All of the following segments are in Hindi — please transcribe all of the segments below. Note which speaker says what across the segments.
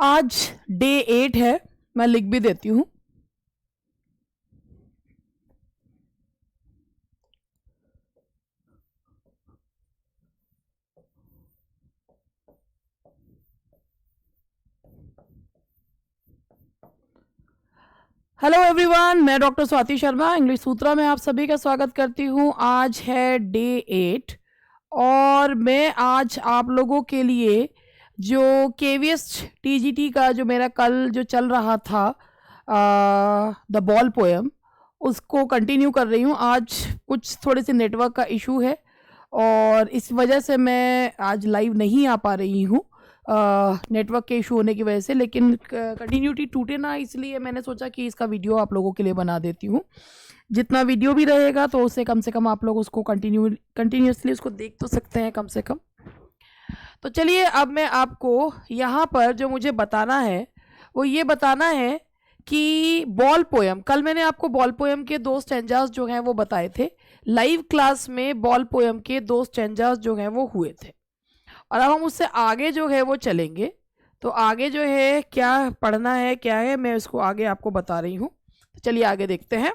Speaker 1: आज डे 8 है, मैं लिख भी देती हूँ। हेलो एवरीवन, मैं डॉक्टर स्वाति शर्मा इंग्लिश सूत्रा में आप सभी का स्वागत करती हूँ। आज है डे 8 और मैं आज आप लोगों के लिए जो केवीएस टीजीटी का जो मेरा कल जो चल रहा था द बॉल पोएम, उसको कंटिन्यू कर रही हूँ। आज कुछ थोड़े से नेटवर्क का इशू है और इस वजह से मैं आज लाइव नहीं आ पा रही हूँ नेटवर्क के इशू होने की वजह से, लेकिन कंटिन्यूटी टूटे ना, इसलिए मैंने सोचा कि इसका वीडियो आप लोगों के लिए बना देती हूँ। जितना वीडियो भी रहेगा तो उससे कम से कम आप लोग उसको कंटिन्यूसली उसको देख तो सकते हैं कम से कम। तो चलिए, अब मैं आपको यहाँ पर जो मुझे बताना है वो ये बताना है कि बॉल पोएम, कल मैंने आपको बॉल पोएम के 2 स्टैंजास जो हैं वो बताए थे। लाइव क्लास में बॉल पोएम के 2 स्टैंजास जो हैं वो हुए थे और अब हम उससे आगे जो है वो चलेंगे। तो आगे जो है क्या पढ़ना है, क्या है, मैं इसको आगे आपको बता रही हूँ। तो चलिए आगे देखते हैं।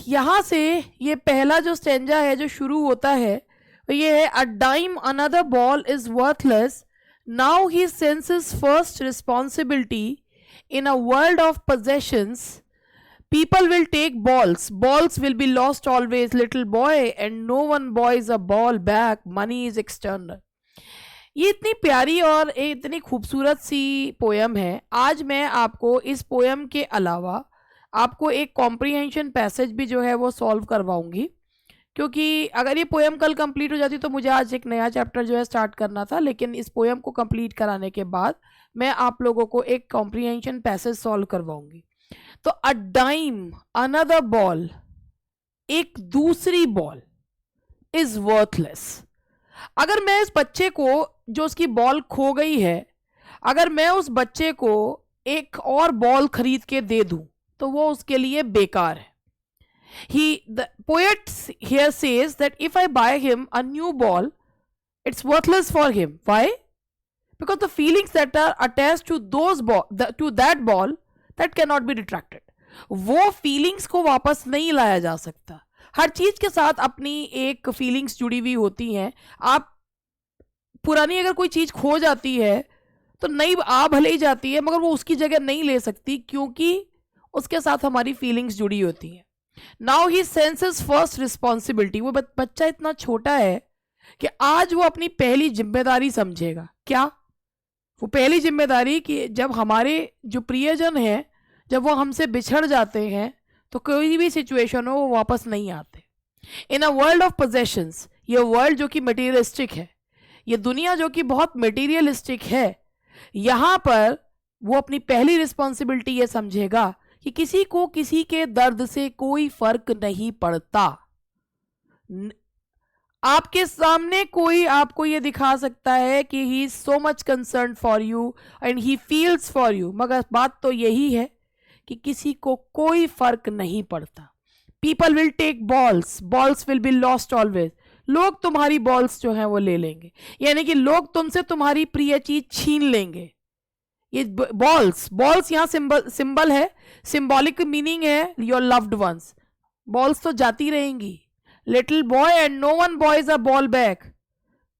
Speaker 1: यहाँ से ये पहला जो स्टेंजा है जो शुरू होता है तो ये है, a dime another ball is worthless, now he senses first responsibility in a world of possessions. People will take balls. Balls will be lost always, little boy, and no one buys a ball back. Money is external. ये इतनी प्यारी और इतनी खूबसूरत सी पोयम है। आज मैं आपको इस पोयम के अलावा आपको एक कॉम्प्रीहेंशन पैसेज भी जो है वो सॉल्व करवाऊंगी, क्योंकि अगर ये पोयम कल कंप्लीट हो जाती तो मुझे आज एक नया चैप्टर जो है स्टार्ट करना था, लेकिन इस पोयम को कंप्लीट कराने के बाद मैं आप लोगों को एक कॉम्प्रीहेंशन पैसेज सॉल्व करवाऊंगी। तो अ डाइम अनदर बॉल, एक दूसरी बॉल, इज वर्थलेस। अगर मैं इस बच्चे को जो उसकी बॉल खो गई है, अगर मैं उस बच्चे को एक और बॉल खरीद के दे दूं तो वो उसके लिए बेकार है। The poet here says that if I buy him a new ball, it's worthless for him. Why? Because the feelings that are attached to to that ball, that cannot be retracted. वो feelings को वापस नहीं लाया जा सकता। हर चीज के साथ अपनी एक feelings जुड़ी हुई होती हैं। आप पुरानी अगर कोई चीज खो जाती है तो नई आ भले ही जाती है, मगर वो उसकी जगह नहीं ले सकती, क्योंकि उसके साथ हमारी feelings जुड़ी होती हैं। Now he senses first responsibility, वो बच्चा इतना छोटा है कि आज वो अपनी पहली जिम्मेदारी समझेगा। क्या? वो पहली जिम्मेदारी कि जब हमारे जो प्रियजन हैं, जब वो हमसे बिछड़ जाते हैं तो कोई भी सिचुएशन हो वो वापस नहीं आते। इन अ वर्ल्ड ऑफ पोजेशंस, ये वर्ल्ड जो कि मटीरियलिस्टिक है, ये दुनिया जो कि बहुत मटीरियलिस्टिक है, यहाँ पर वो अपनी पहली रिस्पॉन्सिबिलिटी ये समझेगा कि किसी को किसी के दर्द से कोई फर्क नहीं पड़ता। आपके सामने कोई आपको ये दिखा सकता है कि he is so much concern for you and he feels for you, मगर बात तो यही है कि किसी को कोई फर्क नहीं पड़ता। People will take balls, balls will be lost always. लोग तुम्हारी बॉल्स जो हैं वो ले लेंगे, यानी कि लोग तुमसे तुम्हारी प्रिय चीज छीन लेंगे। ये बॉल्स यहाँ सिंबल है, सिंबॉलिक मीनिंग है योर लव्ड वंस। बॉल्स तो जाती रहेंगी। Little boy and no one buys a ball back,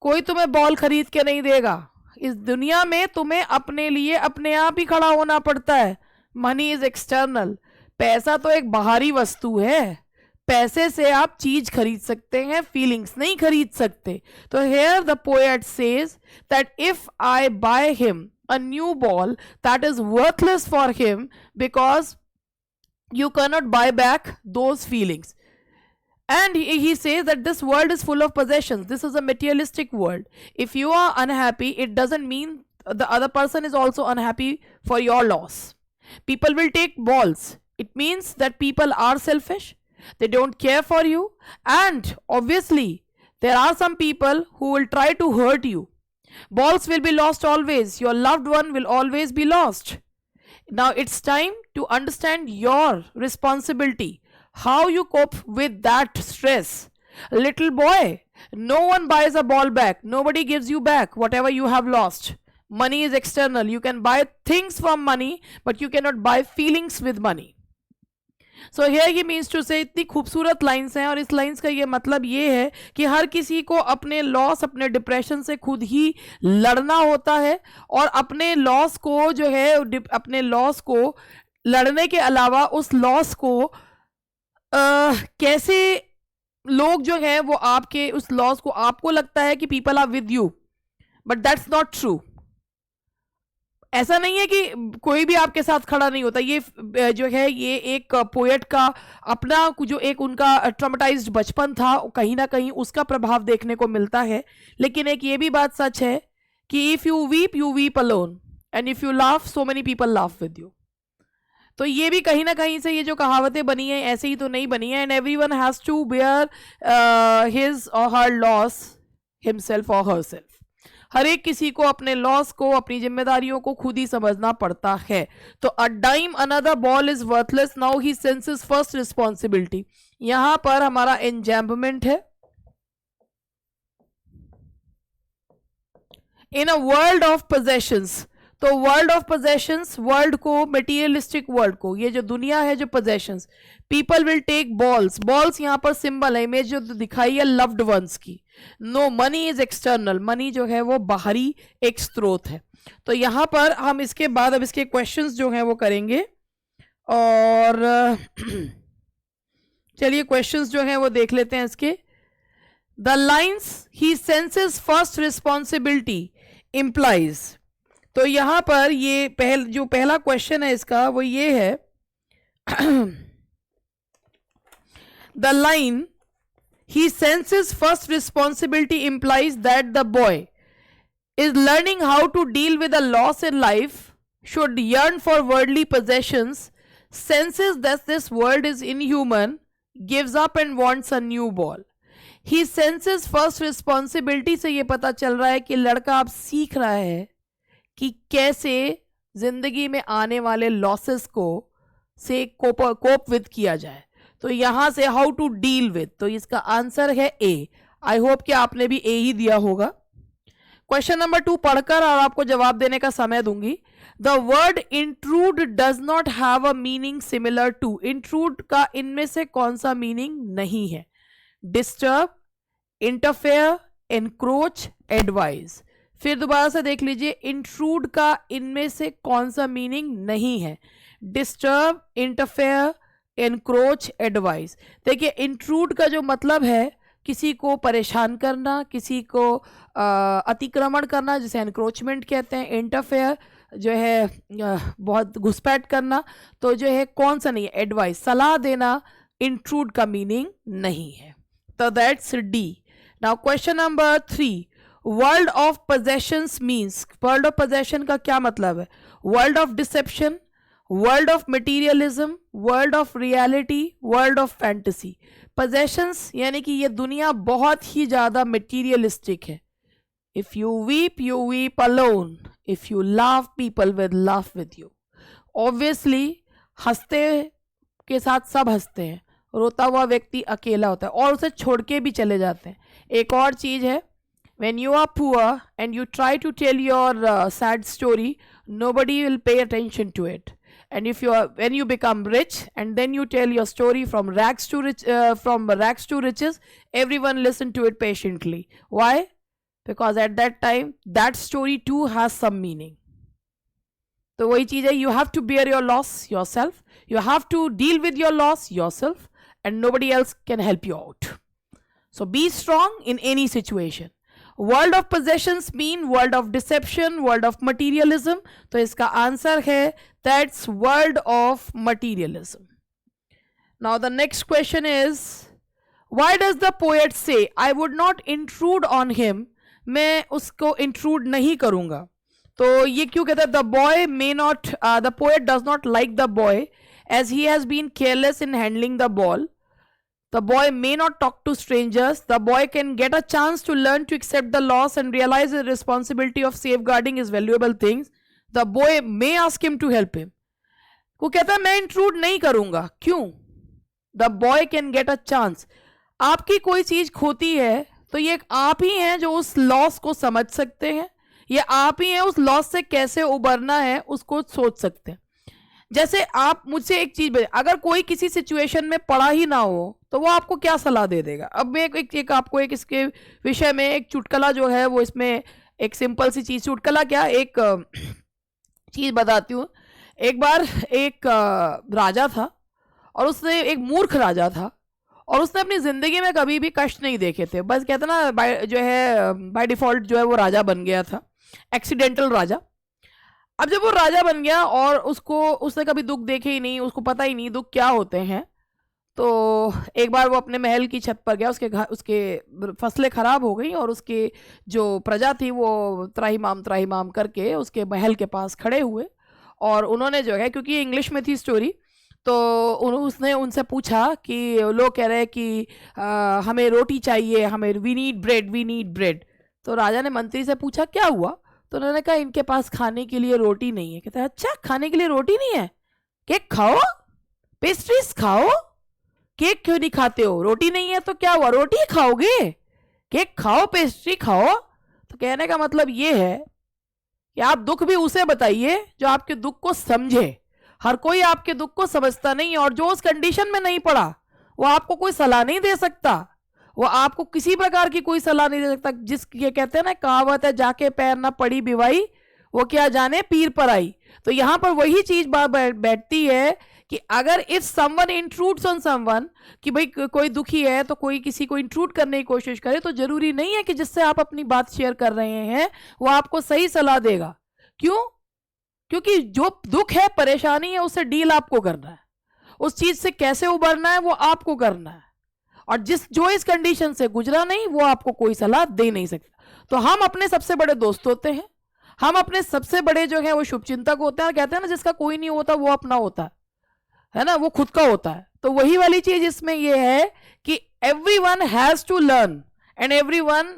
Speaker 1: कोई तुम्हें बॉल खरीद के नहीं देगा। इस दुनिया में तुम्हें अपने लिए अपने आप ही खड़ा होना पड़ता है। मनी इज एक्सटर्नल, पैसा तो एक बाहरी वस्तु है। पैसे से आप चीज खरीद सकते हैं, फीलिंग्स नहीं खरीद सकते। तो here the poet says that if I by him a new ball, that is worthless for him because you cannot buy back those feelings. And he says that this world is full of possessions. This is a materialistic world. If you are unhappy, it doesn't mean the other person is also unhappy for your loss. People will take balls. It means that people are selfish. They don't care for you. And obviously, there are some people who will try to hurt you. Balls will be lost always. Your loved one will always be lost. Now it's time to understand your responsibility, how you cope with that stress. Little boy, no one buys a ball back. Nobody gives you back whatever you have lost. Money is external. You can buy things from money, but you cannot buy feelings with money. So here he means to say इतनी खूबसूरत लाइंस हैं और इस लाइंस का ये मतलब ये है कि हर किसी को अपने लॉस अपने डिप्रेशन से खुद ही लड़ना होता है और अपने लॉस को जो है अपने लॉस को लड़ने के अलावा उस लॉस को कैसे लोग जो है वो आपके उस लॉस को आपको लगता है कि people are with you but that's not true. ऐसा नहीं है कि कोई भी आपके साथ खड़ा नहीं होता. ये जो है ये एक पोएट का अपना जो एक उनका ट्रॉमेटाइज्ड बचपन था कहीं ना कहीं उसका प्रभाव देखने को मिलता है. लेकिन एक ये भी बात सच है कि if you weep alone and if you laugh so many people laugh with you. तो ये भी कहीं ना कहीं से ये जो कहावतें बनी हैं ऐसे ही तो नहीं बनी है. And everyone has to bear his or her loss himself or herself. हर एक किसी को अपने लॉस को अपनी जिम्मेदारियों को खुद ही समझना पड़ता है. तो a dime another ball is worthless now he senses first responsibility. यहां पर हमारा एंजैम्पमेंट है. In a world of possessions. तो वर्ल्ड ऑफ पोजेशंस वर्ल्ड को मटेरियलिस्टिक वर्ल्ड को ये जो दुनिया है जो possessions people will take balls. Balls यहां पर सिंबल है इमेज जो दिखाई है लव्ड वंस की. No money is external. Money जो है वो बाहरी एक स्रोत है. तो यहां पर हम इसके बाद अब इसके क्वेश्चंस जो हैं वो करेंगे और चलिए क्वेश्चंस जो हैं वो देख लेते हैं इसके. The lines he senses first responsibility implies. तो यहां पर ये जो पहला क्वेश्चन है इसका वो ये है the line he senses first responsibility implies that the boy is learning how to deal with a loss in life, should yearn for worldly possessions, senses that this world is inhuman, gives up and wants a new ball. He senses first responsibility से ये पता चल रहा है कि लड़का अब सीख रहा है कि कैसे जिंदगी में आने वाले लॉसेस को से कोप विद किया जाए. तो यहां से हाउ टू डील विद. तो इसका आंसर है ए. आई होप कि आपने भी ए ही दिया होगा. क्वेश्चन नंबर 2 पढ़कर और आपको जवाब देने का समय दूंगी. The word intrude does not have a meaning similar to. Intrude का इनमें से कौन सा मीनिंग नहीं है? Disturb, interfere, encroach, advise. फिर दोबारा से देख लीजिए. इंट्रूड का इनमें से कौन सा मीनिंग नहीं है? Disturb, interfere, encroach, advice. देखिए इंट्रूड का जो मतलब है किसी को परेशान करना, किसी को अतिक्रमण करना जिसे एनक्रोचमेंट कहते हैं. इंटरफेयर जो है बहुत घुसपैठ करना. तो जो है कौन सा नहीं है? एडवाइस, सलाह देना इंट्रूड का मीनिंग नहीं है. तो that's D. Now question number 3 world of possessions means. World of possession का क्या मतलब है? World of deception, world of materialism, world of reality, world of fantasy. Possessions यानी कि ये दुनिया बहुत ही ज्यादा मटीरियलिस्टिक है. If you weep alone. If you laugh people with laugh with you. Obviously हंसते के साथ सब हंसते हैं, रोता हुआ व्यक्ति अकेला होता है और उसे छोड़ के भी चले जाते हैं. एक और चीज है when you are poor and you try to tell your sad story, nobody will pay attention to it. And if when you become rich and then you tell your story from rags to riches, everyone listen to it patiently. Why? Because at that time that story too has some meaning. तो वही चीज है, you have to bear your loss yourself, you have to deal with your loss yourself and nobody else can help you out. So be strong in any situation. World of possessions mean world of deception, world of materialism. तो इसका आंसर है that's world of materialism. Now the next question is why does the poet say I would not intrude on him. मैं उसको इंट्रूड नहीं करूंगा. तो ये क्यों कहता है? The boy may not, the poet does not like the boy as he has been careless in handling the ball. The boy may not talk to strangers. The boy can get a chance to learn to accept the loss and realize the responsibility of safeguarding his valuable things. The boy may ask him to help him. वो कहता है मैं इंट्रूड नहीं करूंगा। क्यों? The boy can get a chance. आपकी कोई चीज खोती है तो ये आप ही हैं जो उस लॉस को समझ सकते हैं, ये आप ही हैं उस लॉस से कैसे उबरना है उसको सोच सकते हैं। जैसे आप मुझसे एक चीज बताइए, अगर कोई किसी सिचुएशन में पड़ा ही ना हो तो वो आपको क्या सलाह दे देगा? अब मैं एक आपको एक इसके विषय में एक चुटकुला जो है वो इसमें एक सिंपल सी चीज, चुटकुला क्या, एक चीज बताती हूँ। एक बार एक राजा था और उसने, एक मूर्ख राजा था और उसने अपनी जिंदगी में कभी भी कष्ट नहीं देखे थे। बस कहते ना जो है बाय डिफॉल्ट जो है वो राजा बन गया था, एक्सीडेंटल राजा। अब जब वो राजा बन गया और उसने कभी दुख देखे ही नहीं, उसको पता ही नहीं दुख क्या होते हैं, तो एक बार वो अपने महल की छत पर गया, उसके फसलें खराब हो गई और उसके जो प्रजा थी वो त्राहिमाम करके उसके महल के पास खड़े हुए और उन्होंने जो है, क्योंकि इंग्लिश में थी स्टोरी, तो उसने उनसे पूछा कि लोग कह रहे हैं कि हमें रोटी चाहिए, हमें वी नीड ब्रेड। तो राजा ने मंत्री से पूछा क्या हुआ? तो उन्होंने कहा इनके पास खाने के लिए रोटी नहीं है। कहता है अच्छा, खाने के लिए रोटी नहीं है? केक खाओ, पेस्ट्रीज खाओ। केक क्यों नहीं खाते हो? रोटी नहीं है तो क्या हुआ, रोटी खाओगे? केक खाओ, पेस्ट्री खाओ। तो कहने का मतलब ये है कि आप दुख भी उसे बताइए जो आपके दुख को समझे। हर कोई आपके दुख को समझता नहीं, और जो उस कंडीशन में नहीं पड़ा वो आपको कोई सलाह नहीं दे सकता, वो आपको किसी प्रकार की कोई सलाह नहीं दे सकता। ये कहते हैं ना, कहावत है, जाके पैर ना पड़ी बिवाई, वो क्या जाने पीर पर आई। तो यहां पर वही चीज बैठती है कि अगर if someone intrudes on someone, कि भाई कोई दुखी है तो कोई किसी को इंट्रूड करने की कोशिश करे, तो जरूरी नहीं है कि जिससे आप अपनी बात शेयर कर रहे हैं वो आपको सही सलाह देगा। क्यों? क्योंकि जो दुख है, परेशानी है, उससे डील आपको करना है, उस चीज से कैसे उबरना है वो आपको करना है, और जो इस कंडीशन से गुजरा नहीं वो आपको कोई सलाह दे नहीं सकता। तो हम अपने सबसे बड़े दोस्त होते हैं, हम अपने सबसे बड़े जो है वो शुभचिंतक होते हैं। कहते हैं ना, जिसका कोई नहीं होता वो अपना होता है ना, वो खुद का होता है। तो वही वाली चीज इसमें ये है कि everyone has to learn and everyone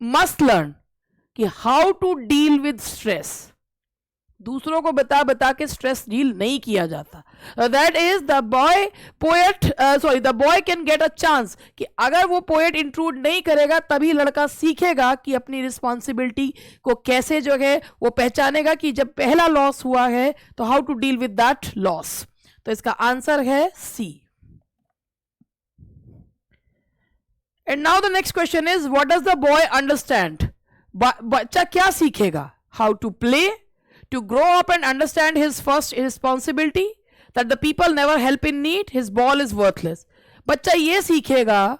Speaker 1: must learn कि how to deal with stress. दूसरों को बता बता के स्ट्रेस डील नहीं किया जाता। That is the boy can get a chance, कि अगर वो पोएट इंट्रूड नहीं करेगा तभी लड़का सीखेगा कि अपनी रिस्पॉन्सिबिलिटी को कैसे जो है वो पहचानेगा, कि जब पहला लॉस हुआ है तो how to deal with that loss. तो इसका आंसर है C. And now the next question is what does the boy understand. बच्चा क्या सीखेगा? How to play, to grow up and understand his first responsibility, that the people never help in need, his ball is worthless। बच्चा ये सीखेगा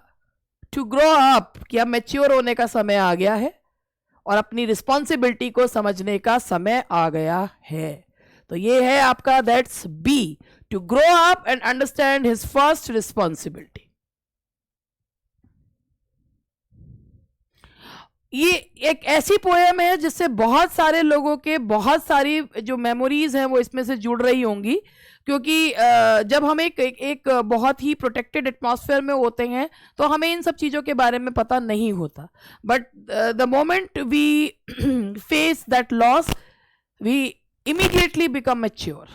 Speaker 1: to grow up कि अब मैच्योर होने का समय आ गया है और अपनी रिस्पॉन्सिबिलिटी को समझने का समय आ गया है। तो ये है आपका, that's B, to grow up and understand his first responsibility। ये एक ऐसी पोएम है जिससे बहुत सारे लोगों के बहुत सारी जो मेमोरीज हैं वो इसमें से जुड़ रही होंगी, क्योंकि जब हम एक बहुत ही प्रोटेक्टेड एटमॉस्फेयर में होते हैं तो हमें इन सब चीज़ों के बारे में पता नहीं होता, but the moment we face that loss we immediately become mature.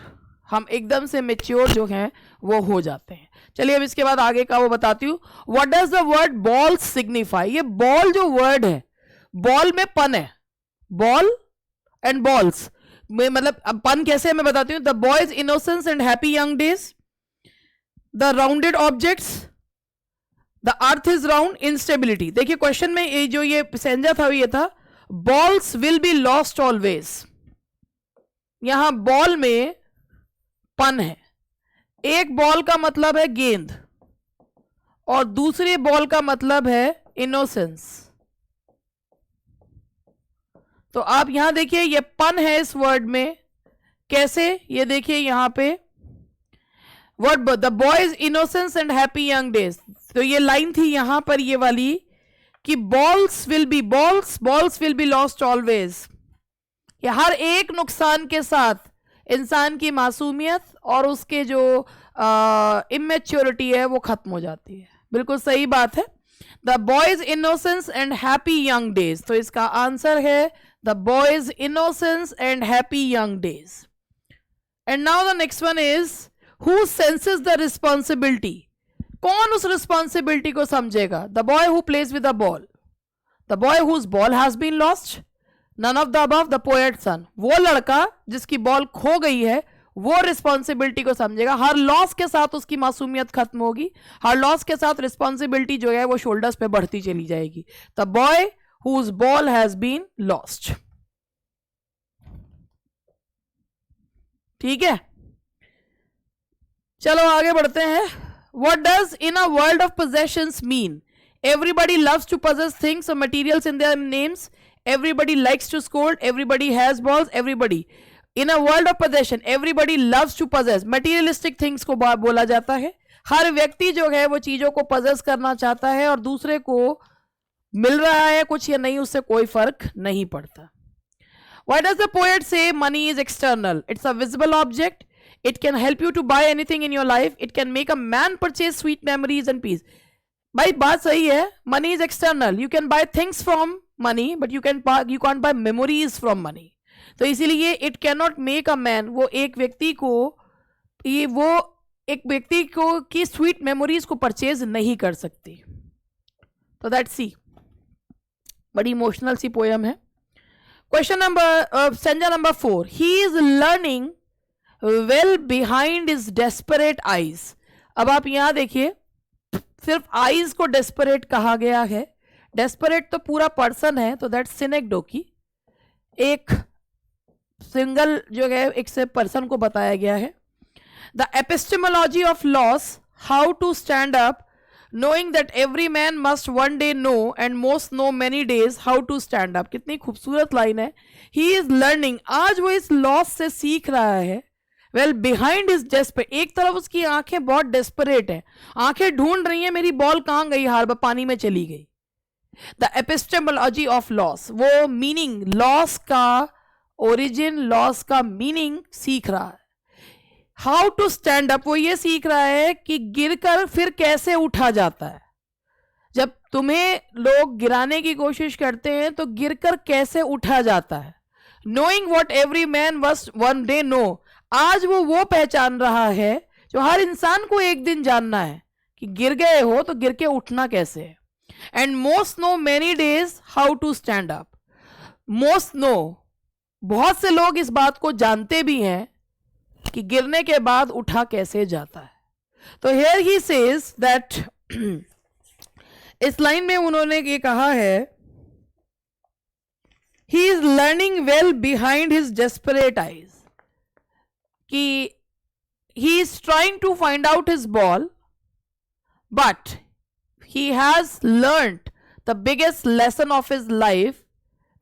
Speaker 1: हम एकदम से मैच्योर जो हैं वो हो जाते हैं। चलिए अब इसके बाद आगे का वो बताती हूँ। What does the word ball signify. ये बॉल जो वर्ड है, बॉल में पन है, बॉल एंड बॉल्स में, मतलब अब पन कैसे मैं बताती हूँ। The boy's innocence and happy young days, the rounded objects, the earth is round, instability. देखिए क्वेश्चन में ये सेंजा था ये था, balls will be lost always. यहां बॉल में पन है, एक बॉल का मतलब है गेंद और दूसरी बॉल का मतलब है इनोसेंस। तो आप यहां देखिए ये पन है इस वर्ड में, कैसे, ये देखिए यहां पे word the boy's innocence and happy young days. तो ये लाइन थी यहां पर ये वाली कि balls will be lost always. ये हर एक नुकसान के साथ इंसान की मासूमियत और उसके जो इमेच्योरिटी है वो खत्म हो जाती है। बिल्कुल सही बात है। The boy's innocence and happy young days, तो इसका आंसर है the boy's innocence and happy young days. And now the next one is who senses the responsibility. कौन उस रिस्पॉन्सिबिलिटी को समझेगा? The boy who plays with the ball, the boy whose ball has been lost, none of the above, the poet son. वो लड़का जिसकी बॉल खो गई है वो रिस्पॉन्सिबिलिटी को समझेगा. हर लॉस के साथ उसकी मासूमियत खत्म होगी, हर लॉस के साथ रिस्पॉन्सिबिलिटी जो है वो शोल्डर्स पे बढ़ती चली जाएगी. The boy whose ball has been lost. ठीक है, चलो आगे बढ़ते हैं. What does in a world of possessions mean? Everybody loves to possess things or materials in their names. Everybody likes to scold. Everybody has balls. Everybody. In a world of possession, everybody loves to possess. Materialistic things को बोला जाता है. हर व्यक्ति जो है वो चीजों को possess करना चाहता है और दूसरे को मिल रहा है कुछ या नहीं उससे कोई फर्क नहीं पड़ता. Why does the poet say money is external? It's a visible object. It can help you to buy anything in your life. It can make a man purchase sweet memories and peace. भाई बात सही है. Money is external. You can buy things from money, but you can't buy memories from money. तो इसीलिए it cannot make a man, वो एक व्यक्ति को की sweet memories को purchase नहीं कर सकती. तो that's C. बड़ी इमोशनल सी पोयम है. Question number stanza number 4. He is learning well behind his desperate eyes. अब आप यहां देखिए, सिर्फ आईज को डेस्परेट कहा गया है. डेस्परेट तो पूरा पर्सन है, तो दैट सिनेक्डोकी एक सिंगल जो है एक से पर्सन को बताया गया है. The epistemology of loss, how to stand up, knowing that every man must one day know and most know many days how to stand up. कितनी खूबसूरत लाइन है. He is learning, आज वो इस लॉस से सीख रहा है. वेल बिहाइंड इज डेस्परेट, एक तरफ उसकी आंखें बहुत डेस्परेट है, आंखें ढूंढ रही हैं मेरी बॉल कहां गई, हार पानी में चली गई. द एपिस्टेमोलॉजी ऑफ लॉस, वो मीनिंग, लॉस का ओरिजिन, लॉस का मीनिंग सीख रहा है. हाउ टू स्टैंड अप, वो ये सीख रहा है कि गिरकर फिर कैसे उठा जाता है. जब तुम्हें लोग गिराने की कोशिश करते हैं तो गिरकर कैसे उठा जाता है. Knowing what every man must one day know, आज वो पहचान रहा है जो हर इंसान को एक दिन जानना है कि गिर गए हो तो गिर के उठना कैसे है. And most know many days how to stand up. Most know, बहुत से लोग इस बात को जानते भी हैं कि गिरने के बाद उठा कैसे जाता है. तो हियर ही सेज दैट, इस लाइन में उन्होंने ये कहा है, he is learning well behind his desperate eyes, कि he is trying to find out his ball, but he has learned the biggest lesson of his life,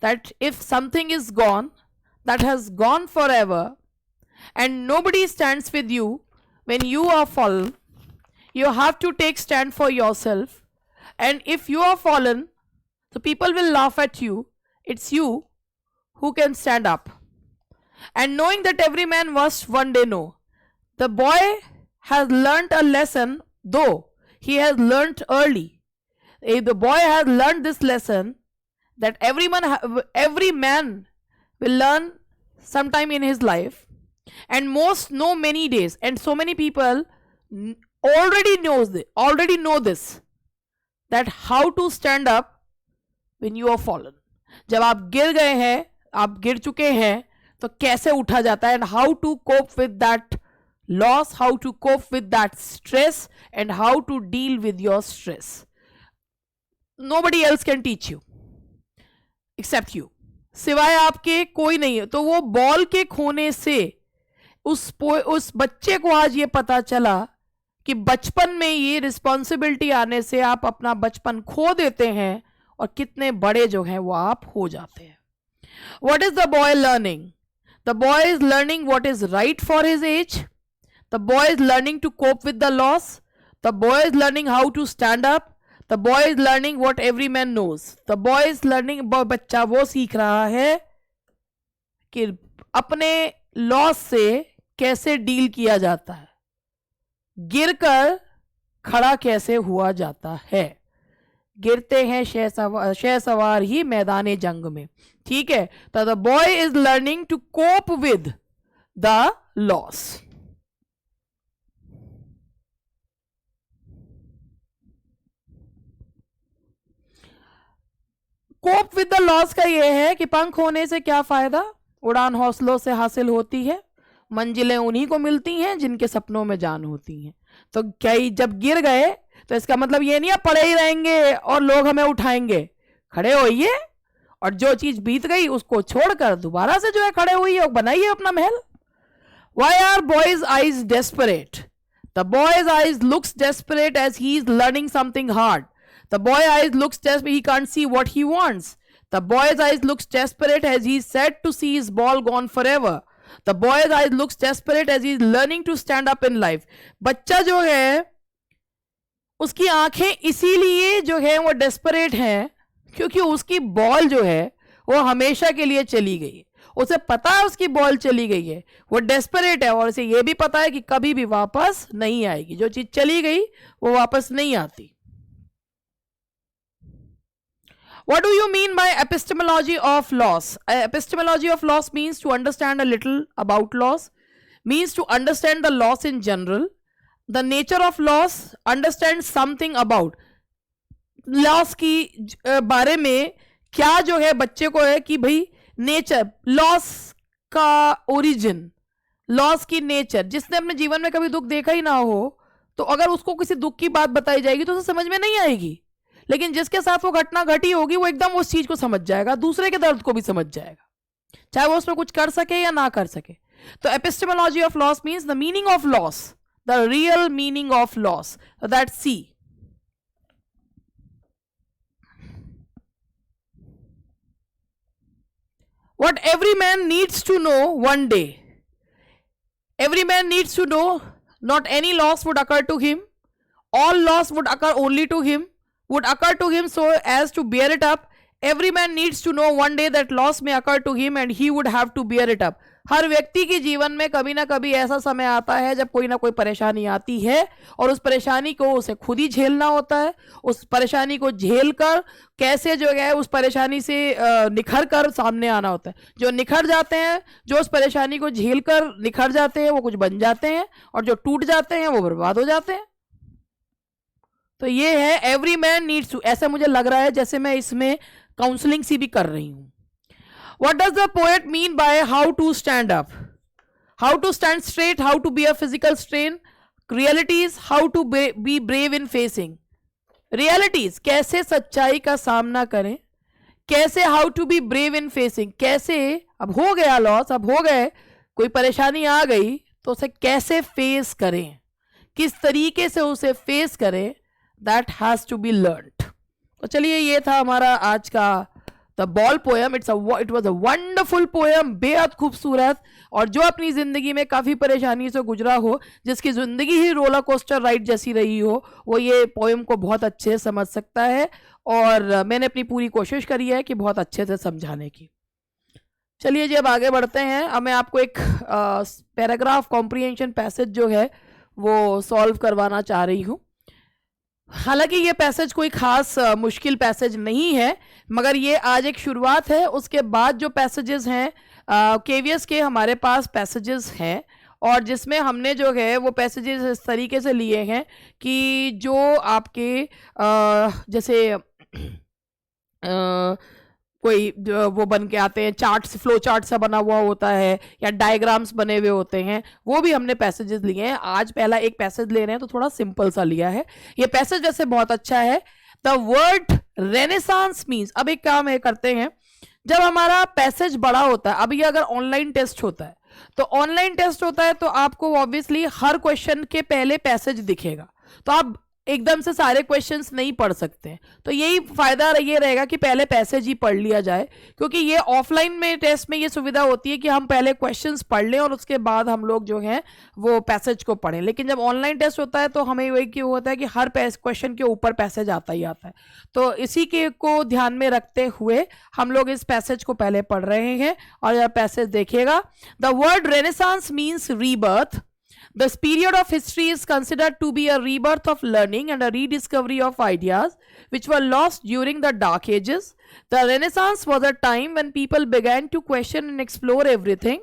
Speaker 1: that if something is gone, that has gone forever, and nobody stands with you when you are fallen. You have to take stand for yourself, and if you are fallen, the people will laugh at you. It's you who can stand up. And knowing that every man must one day know. The boy has learnt a lesson, though he has learnt early. The boy has learned this lesson that every man will learn sometime in his life, and most know many days. And so many people already know this, that how to stand up when you are fallen. जब आप गिर गए हैं, आप गिर चुके हैं, तो कैसे उठा जाता है. And how to cope with that loss, how to cope with that stress, and how to deal with your stress. Nobody else can teach you except you, सिवाय आपके कोई नहीं है. तो वो बॉल के खोने से उस बच्चे को आज ये पता चला कि बचपन में ये रिस्पॉन्सिबिलिटी आने से आप अपना बचपन खो देते हैं और कितने बड़े जो हैं वो आप हो जाते हैं. What is the boy learning? The boy is learning what is right for his age. The boy is learning to cope with the loss. The boy is learning how to stand up. The boy is learning what every man knows. The boy is learning, बच्चा वो सीख रहा है कि अपने लॉस से कैसे डील किया जाता है, गिरकर खड़ा कैसे हुआ जाता है. गिरते हैं शह सवार ही मैदान जंग में. ठीक है, तो the boy is learning to cope with the loss. Cope with the loss का ये है कि पंख होने से क्या फायदा, उड़ान हौसलों से हासिल होती है, मंजिलें उन्हीं को मिलती हैं जिनके सपनों में जान होती हैं। तो क्या जब गिर गए तो इसका मतलब ये नहीं आप पड़े ही रहेंगे और लोग हमें उठाएंगे। खड़े होइए और जो चीज बीत गई उसको छोड़कर दोबारा से जो है खड़े हुई है, बनाइए अपना महल। Why are boys' eyes desperate? The boy's eyes looks desperate as he is learning something hard. The boy's eyes looks desperate, he can't see what he wants. The boy's eyes looks desperate as he is sad to see his ball gone forever. The boy's eyes looks desperate as he is learning to stand up in life. बच्चा जो है उसकी आंखें इसीलिए जो है वो डेस्परेट हैं क्योंकि उसकी बॉल जो है वो हमेशा के लिए चली गई है। उसे पता है उसकी बॉल चली गई है, वो डेस्परेट है और उसे ये भी पता है कि कभी भी वापस नहीं आएगी। जो चीज चली गई वो वापस नहीं आती। What do you mean by epistemology of loss? Epistemology of loss means to understand a little about loss, means to understand the loss in general, the nature of loss, understand something about loss की बारे में क्या जो है बच्चे को है कि भाई नेचर, लॉस का ओरिजिन, लॉस की नेचर। जिसने अपने जीवन में कभी दुख देखा ही ना हो तो अगर उसको किसी दुख की बात बताई जाएगी तो उसे समझ में नहीं आएगी, लेकिन जिसके साथ वो घटना घटी होगी वो एकदम उस चीज को समझ जाएगा, दूसरे के दर्द को भी समझ जाएगा, चाहे वो उसमें कुछ कर सके या ना कर सके। तो epistemology of loss means the meaning of loss, the real meaning of loss, that see. What every man needs to know one day. Every man needs to know not any loss would occur to him. All loss would occur only to him, would occur to him so as to bear it up. Every man needs to know one day that loss may occur to him and he would have to bear it up. हर व्यक्ति के जीवन में कभी ना कभी ऐसा समय आता है जब कोई ना कोई परेशानी आती है और उस परेशानी को उसे खुद ही झेलना होता है। उस परेशानी को झेल कर कैसे जो है उस परेशानी से निखर कर सामने आना होता है। जो निखर जाते हैं, जो उस परेशानी को झेल कर निखर जाते हैं वो कुछ बन जाते हैं और जो टूट जाते हैं वो बर्बाद हो जाते हैं। तो ये है एवरी मैन नीड्स टू। ऐसा मुझे लग रहा है जैसे मैं इसमें काउंसलिंग सी भी कर रही हूं। What does the poet mean by how to stand up? How to stand straight, how to be a physical strain, realities, how to be brave in facing. Realities, कैसे सच्चाई का सामना करें, कैसे how to be brave in facing, कैसे अब हो गया लॉस, अब हो गए, कोई परेशानी आ गई तो उसे कैसे फेस करें, किस तरीके से उसे फेस करें, that has to be learnt. तो चलिए ये था हमारा आज का the ball poem. It was a wonderful poem, बेहद खूबसूरत। और जो अपनी जिंदगी में काफी परेशानी से गुजरा हो, जिसकी जिंदगी ही रोलर कोस्टर राइड जैसी रही हो, वो ये पोएम को बहुत अच्छे से समझ सकता है और मैंने अपनी पूरी कोशिश करी है कि बहुत अच्छे से समझाने की। चलिए जी अब आगे बढ़ते हैं। अब मैं आपको एक पैराग्राफ कॉम्प्रिहेंशन पैसेज जो है वो सॉल्व करवाना चाह रही हूँ। हालांकि ये पैसेज कोई खास मुश्किल पैसेज नहीं है, मगर ये आज एक शुरुआत है। उसके बाद जो पैसेजेस हैं केवीएस के हमारे पास पैसेजेस हैं और जिसमें हमने जो है वो पैसेजेस इस तरीके से लिए हैं कि जो आपके जैसे कोई वो बन के आते हैं, चार्ट्स, फ्लो चार्ट सा बना हुआ होता है या डायग्राम्स बने हुए होते हैं, वो भी हमने पैसेजेस लिए हैं। आज पहला एक पैसेज ले रहे हैं तो थोड़ा सिंपल सा लिया है। ये पैसेज वैसे बहुत अच्छा है। द वर्ड रेनेसांस मीन्स, अब एक काम है करते हैं, जब हमारा पैसेज बड़ा होता है, अभी अगर ऑनलाइन टेस्ट होता है तो ऑनलाइन टेस्ट होता है तो आपको ऑब्वियसली हर क्वेश्चन के पहले पैसेज दिखेगा, तो आप एकदम से सारे क्वेश्चंस नहीं पढ़ सकते। तो यही फायदा ये रहेगा कि पहले पैसेज ही पढ़ लिया जाए, क्योंकि ये ऑफलाइन में टेस्ट में ये सुविधा होती है कि हम पहले क्वेश्चंस पढ़ लें और उसके बाद हम लोग जो हैं वो पैसेज को पढ़ें। लेकिन जब ऑनलाइन टेस्ट होता है तो हमें वही क्यों होता है कि हर क्वेश्चन के ऊपर पैसेज आता ही आता है। तो इसी के को ध्यान में रखते हुए हम लोग इस पैसेज को पहले पढ़ रहे हैं और यह पैसेज देखिएगा। The word renaissance means rebirth. This period of history is considered to be a rebirth of learning and a rediscovery of ideas which were lost during the Dark Ages. The Renaissance was a time when people began to question and explore everything.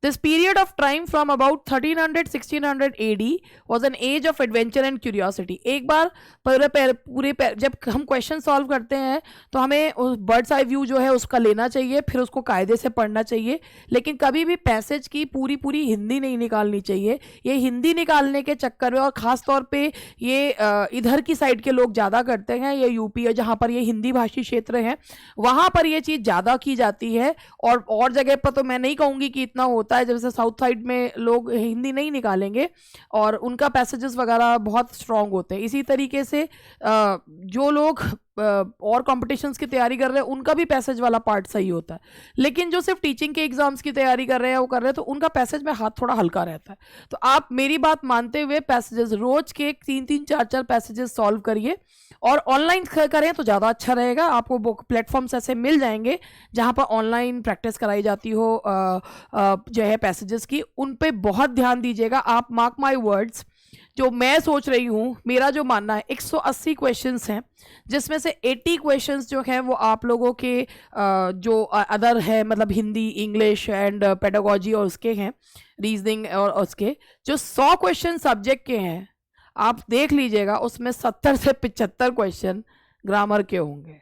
Speaker 1: This period of time from about 1300-1600 AD was an age of adventure and curiosity. एक बार पूरे जब हम क्वेश्चन सॉल्व करते हैं तो हमें बर्ड्स आई व्यू जो है उसका लेना चाहिए, फिर उसको कायदे से पढ़ना चाहिए, लेकिन कभी भी पैसेज की पूरी हिंदी नहीं निकालनी चाहिए. ये हिंदी निकालने के चक्कर में, और ख़ास तौर पे ये इधर की साइड के लोग ज़्यादा करते हैं, ये यूपी जहाँ पर ये हिंदी भाषी क्षेत्र हैं वहाँ पर ये चीज़ ज़्यादा की जाती है. और जगह पर तो मैं नहीं कहूँगी कि इतना होता है, जैसे साउथ साइड में लोग हिंदी नहीं निकालेंगे और उनका पैसेजेस वगैरह बहुत स्ट्रांग होते हैं. इसी तरीके से जो लोग और कॉम्पिटिशन्स की तैयारी कर रहे हैं उनका भी पैसेज वाला पार्ट सही होता है, लेकिन जो सिर्फ टीचिंग के एग्जाम्स की तैयारी कर रहे हैं वो कर रहे हैं तो उनका पैसेज में हाथ थोड़ा हल्का रहता है. तो आप मेरी बात मानते हुए पैसेजेस रोज के 3-3 4-4 पैसेजेस सॉल्व करिए, और ऑनलाइन करें तो ज़्यादा अच्छा रहेगा. आपको प्लेटफॉर्म्स ऐसे मिल जाएंगे जहाँ पर ऑनलाइन प्रैक्टिस कराई जाती हो जो है पैसेजेस की, उन पे बहुत ध्यान दीजिएगा. आप मार्क माई वर्ड्स, जो मैं सोच रही हूँ, मेरा जो मानना है 180 क्वेश्चंस हैं जिसमें से 80 क्वेश्चंस जो हैं वो आप लोगों के जो अदर है, मतलब हिंदी, इंग्लिश एंड पेडागोजी और उसके हैं, रीजनिंग और उसके जो 100 क्वेश्चन सब्जेक्ट के हैं, आप देख लीजिएगा उसमें 70 से 75 क्वेश्चन ग्रामर के होंगे,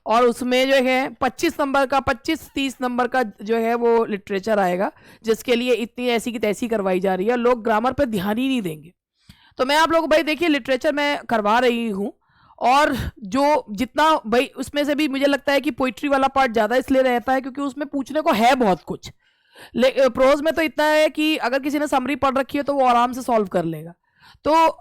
Speaker 1: और उसमें जो है 25 नंबर का 25-30 नंबर का जो है वो लिटरेचर आएगा, जिसके लिए इतनी ऐसी की तैसी करवाई जा रही है. लोग ग्रामर पर ध्यान ही नहीं देंगे. तो मैं आप लोगों को भाई देखिए लिटरेचर मैं करवा रही हूँ, और जो जितना भाई उसमें से भी मुझे लगता है कि पोइट्री वाला पार्ट ज़्यादा इसलिए रहता है क्योंकि उसमें पूछने को है बहुत कुछ. प्रोज में तो इतना है कि अगर किसी ने समरी पढ़ रखी है तो वो आराम से सॉल्व कर लेगा. तो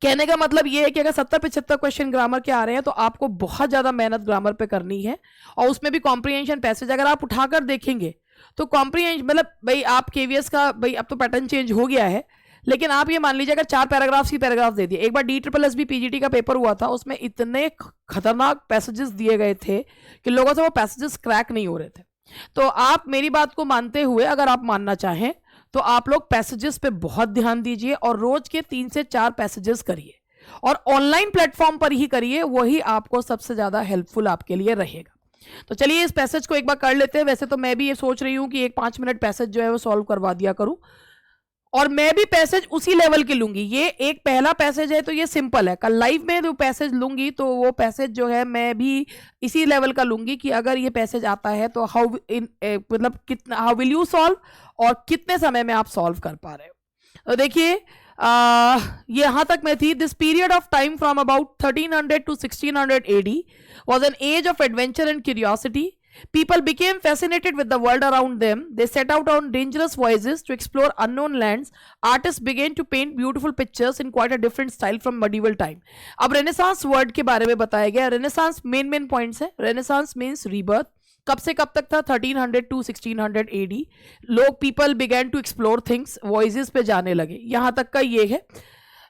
Speaker 1: कहने का मतलब ये है कि अगर 70-75 क्वेश्चन ग्रामर के आ रहे हैं तो आपको बहुत ज़्यादा मेहनत ग्रामर पे करनी है, और उसमें भी कॉम्प्रिहेंशन पैसेज अगर आप उठाकर देखेंगे तो कॉम्प्रिहेंशन मतलब भाई आप केवीएस का भाई अब तो पैटर्न चेंज हो गया है, लेकिन आप ये मान लीजिए अगर 4 पैराग्राफ्स की पैराग्राफ दे दिए. एक बार DSSB पीजीटी का पेपर हुआ था, उसमें इतने खतरनाक पैसेजेस दिए गए थे कि लोगों से वो पैसेजेस क्रैक नहीं हो रहे थे. तो आप मेरी बात को मानते हुए अगर आप मानना चाहें तो आप लोग पैसेजेस पे बहुत ध्यान दीजिए, और रोज के 3 से 4 पैसेजेस करिए, और ऑनलाइन प्लेटफॉर्म पर ही करिए, वही आपको सबसे ज़्यादा हेल्पफुल आपके लिए रहेगा. तो चलिए इस पैसेज को एक बार कर लेते हैं. वैसे तो मैं भी ये सोच रही हूँ कि एक 5 मिनट पैसेज जो है वो सॉल्व करवा दिया करूँ, और मैं भी पैसेज उसी लेवल के लूंगी. ये एक पहला पैसेज है तो ये सिंपल है. कल लाइव में जो पैसेज लूंगी तो वो पैसेज जो है मैं भी इसी लेवल का लूंगी कि अगर ये पैसेज आता है तो मतलब कितना, हाउ विल यू सॉल्व, और कितने समय में आप सॉल्व कर पा रहे हो. तो देखिए ये यहां तक मैं थी. This period of time from about 1300 to 1600 AD was an age of adventure and curiosity. People became fascinated with the world around them. They set out on dangerous voyages to explore unknown lands. Artists began to paint beautiful pictures in quite a different style from medieval time. अब रेनेसांस वर्ड के बारे में बताया गया. रेनेसांस मेन पॉइंट्स है. Renaissance means rebirth. कब से कब तक था? 1300 to 1600 AD. लोग people began to explore things, voyages पे जाने लगे. यहां तक का ये है.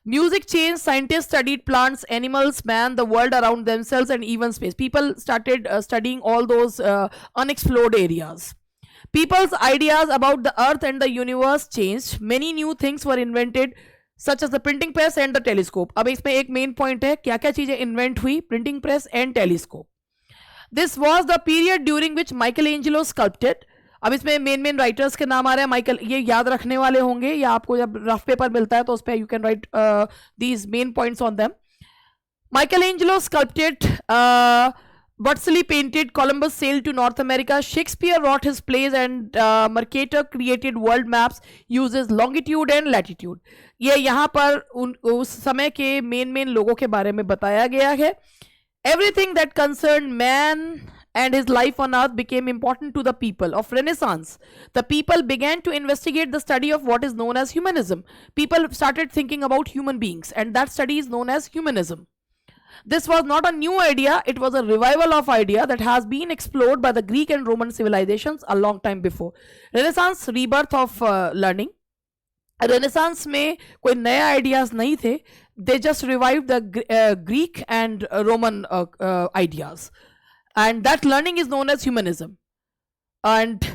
Speaker 1: Music changed, scientists studied plants, animals, man, the world around themselves, and even space. People started studying all those unexplored areas. People's ideas about the earth and the universe changed. Many new things were invented, such as the printing press and the telescope. अब इसमें एक मेन पॉइंट है, क्या क्या चीजें इन्वेंट हुई? Printing press and telescope. This was the period during which Michelangelo sculpted. अब इसमें मेन राइटर्स के नाम आ रहे हैं. माइकल, ये याद रखने वाले होंगे, या आपको जब रफ पेपर मिलता है तो उस पर you can write these main points on them. Michelangelo sculpted, Botticelli painted, Columbus sailed to North America, Shakespeare wrote his plays, and Mercator created world maps, uses longitude and latitude. ये यहाँ पर उस समय के मेन लोगों के बारे में बताया गया है. Everything that concerned man and his life on earth became important to the people of Renaissance. The people began to investigate the study of what is known as humanism. People started thinking about human beings, and that study is known as humanism. This was not a new idea, it was a revival of idea that has been explored by the Greek and Roman civilizations a long time before. Renaissance, rebirth of learning. Renaissance में कोई नए आइडियाज नहीं थे. They just revived the Greek and Roman ideas. And that learning is known as humanism. And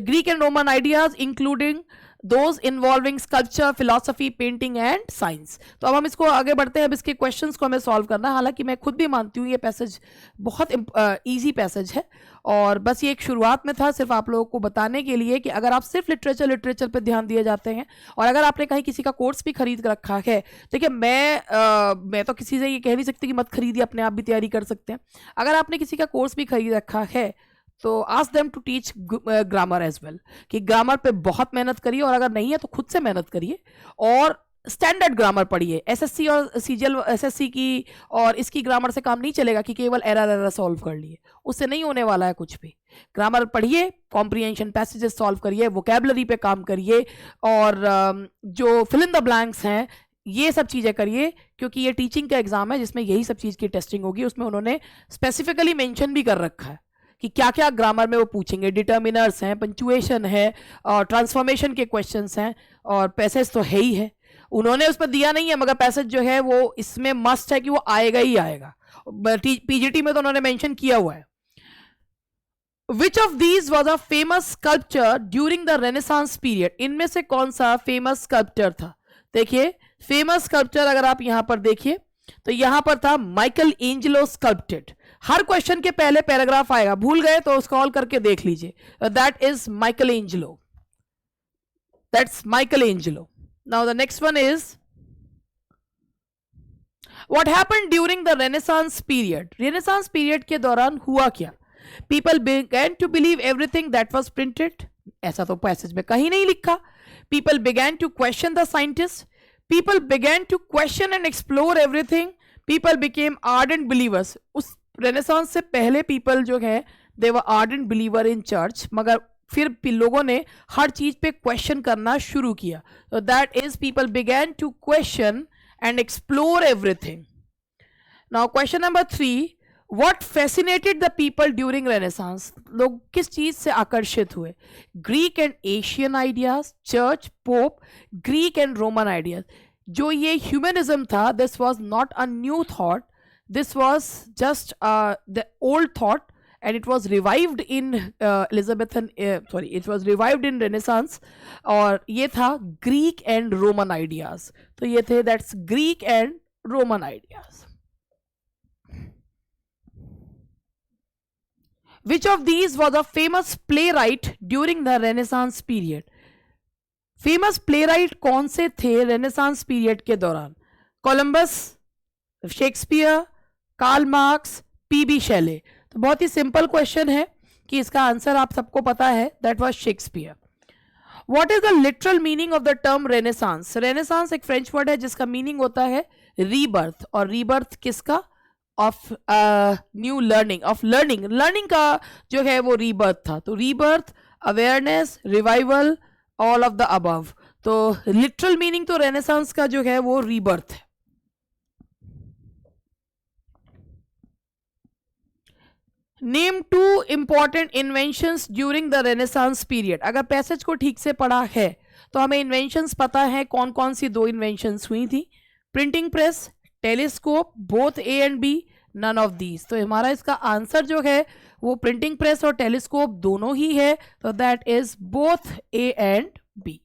Speaker 1: Greek and Roman ideas, including those involving sculpture, philosophy, painting and science. तो अब हम इसको आगे बढ़ते हैं, अब इसके क्वेश्चंस को हमें सॉल्व करना है। हालांकि मैं खुद भी मानती हूँ ये पैसेज बहुत ईजी पैसेज है, और बस ये एक शुरुआत में था सिर्फ आप लोगों को बताने के लिए कि अगर आप सिर्फ लिटरेचर पे ध्यान दिए जाते हैं, और अगर आपने कहीं किसी का कोर्स भी खरीद कर रखा है, देखिए मैं तो किसी से ये कह नहीं सकती कि मत खरीदिए, अपने आप भी तैयारी कर सकते हैं। अगर आपने किसी का कोर्स भी खरीद रखा है तो ask them to teach grammar as well, कि ग्रामर पे बहुत मेहनत करिए, और अगर नहीं है तो खुद से मेहनत करिए और स्टैंडर्ड ग्रामर पढ़िए। एसएससी और सीजीएल, एसएससी की और इसकी ग्रामर से काम नहीं चलेगा कि केवल एरर सॉल्व कर लिए, उससे नहीं होने वाला है कुछ भी। ग्रामर पढ़िए, कॉम्प्रिहेंशन पैसेजेस सॉल्व करिए, वोकैबुलरी पे काम करिए, और जो फिल इन द ब्लैंक्स हैं ये सब चीज़ें करिए, क्योंकि ये टीचिंग का एग्जाम है जिसमें यही सब चीज़ की टेस्टिंग होगी। उसमें उन्होंने स्पेसिफिकली मेंशन भी कर रखा है कि क्या क्या ग्रामर में वो पूछेंगे। डिटर्मिनर्स हैं, पंक्चुएशन है, और ट्रांसफॉर्मेशन के क्वेश्चंस हैं, और पैसेज तो है ही है। उन्होंने उसमें दिया नहीं है, मगर पैसेज जो है वो इसमें मस्ट है कि वो आएगा ही आएगा। पीजीटी में तो उन्होंने मेंशन किया हुआ है। Which of these was a famous sculpture during the Renaissance period? इनमें से कौन सा फेमस स्कल्पचर था? देखिए, फेमस स्कल्पचर अगर आप यहां पर देखिए तो यहां पर था माइकल एंजेलो स्कल्प्टेड। हर क्वेश्चन के पहले पैराग्राफ आएगा, भूल गए तो स्क्रॉल करके देख लीजिए। That is Michelangelo, that's Michelangelo. Now the next one is what happened during the renaissance period? Renaissance period के दौरान हुआ क्या? People began to believe everything that was printed, ऐसा तो पैसेज में कहीं नहीं लिखा। People began to question the scientist, people began to question and explore everything, people became ardent believers। उस रेनेसांस से पहले पीपल जो है they were ardent believer in church, मगर फिर लोगों ने हर चीज पे क्वेश्चन करना शुरू किया। so that is people began to question and explore everything। now question number 3, what fascinated the people during Renaissance? लोग किस चीज से आकर्षित हुए? Greek and Asian ideas, church, pope, Greek and Roman ideas. जो ये ह्यूमनिज्म था, this was not a new thought, this was just the old thought, and it was revived in it was revived in renaissance, और ये था ग्रीक एंड रोमन आइडियाज। तो ये थे, that's Greek and Roman ideas. Which of these was a famous playwright during the Renaissance period? Famous playwright कौन से थे रेनेसांस पीरियड के दौरान? Columbus, Shakespeare, Karl Marx, P B Shelley. तो बहुत ही सिंपल क्वेश्चन है कि इसका आंसर आप सबको पता है, that was Shakespeare. What is the literal meaning of the term renaissance? Renaissance एक फ्रेंच वर्ड है जिसका मीनिंग होता है रीबर्थ, और रीबर्थ किसका? Of new learning, of learning, learning का जो है वो रीबर्थ था। तो rebirth, awareness, revival, all of the above. तो लिटरल मीनिंग तो रेनेसांस का जो है वो रीबर्थ है। Name 2 important inventions during the renaissance period. अगर पैसेज को ठीक से पढ़ा है तो हमें इन्वेंशंस पता है कौन कौन सी 2 इन्वेंशंस हुई थी। Printing press, telescope, both A and B, none of these. तो हमारा इसका आंसर जो है वो प्रिंटिंग प्रेस और टेलीस्कोप दोनों ही है, तो that is both A and B.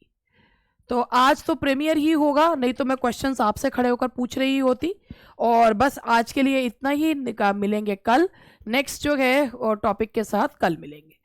Speaker 1: तो आज तो प्रीमियर ही होगा, नहीं तो मैं क्वेश्चंस आपसे खड़े होकर पूछ रही होती। और बस आज के लिए इतना ही, मिलेंगे कल नेक्स्ट जो है और टॉपिक के साथ कल मिलेंगे।